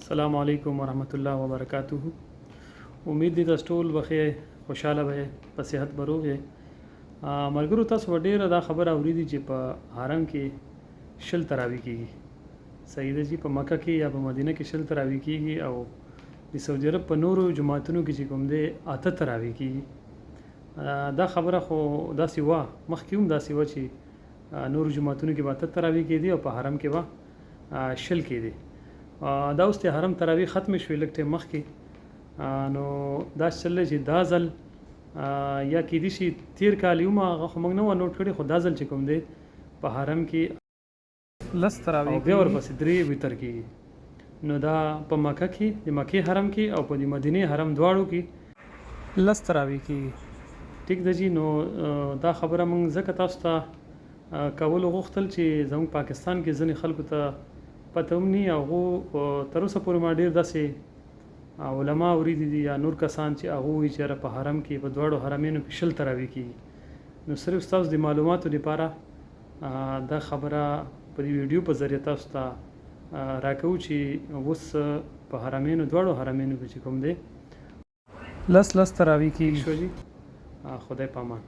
السلام علیکم ورحمت الله وبرکاته. امید دي تاسو ټول بخیر خوشاله وئ په صحت بروغ یې. ملګرو تاسو ډیره دا خبره اوریدي چې په حرم کې شل تراوی کیږي. صحیح ده چې په مکه کې یا په مدینه کې شل تراوی کیږي او د سعودي عرب په نورو جماعتونو کې چې کوم دی اته تراوی کیږي. دا خبره خو داسې وه مخکې هم داسې وه چې نورو جماعتونو کې به اته تراوی کېدي او په حرم کې به شل کېدي. دا اوس د حرم تراوی ختم شوې لږ ټیم مخکې نو دا چل چې دا ځل یا کېدی شي تیر کال یو ما هغه خو موږ نه و نوټ کړی خو دا ځل چې کوم دی په حرم کې لس تراوی بیا ورپسې درې وتر کېږي. نو دا په مکه کې د مکې حرم کې او په د مدینې حرم دواړو کې لس تراوی کېږي. ټیک ده جی. نو دا خبره موږ ځکه تاسو ته کولو غوښتل چې زموږ پاکستان کې ځینې خلکو ته پته هم نه هغه تر اوسه پورې ما ډېر داسې علما اوریدي دي یا نور کسان چې هغه وایي چې په حرم کې په دواړو حرمینو کې شل تراوی کېږي. نو صرف تاسو د معلوماتو لپاره دا خبره په دې ویډیو په ذریعه تاسو ته راکوو چې اوس په حرمینو دواړو حرمینو کې چې کوم دی لس تراوی کېږي. خدای پامان.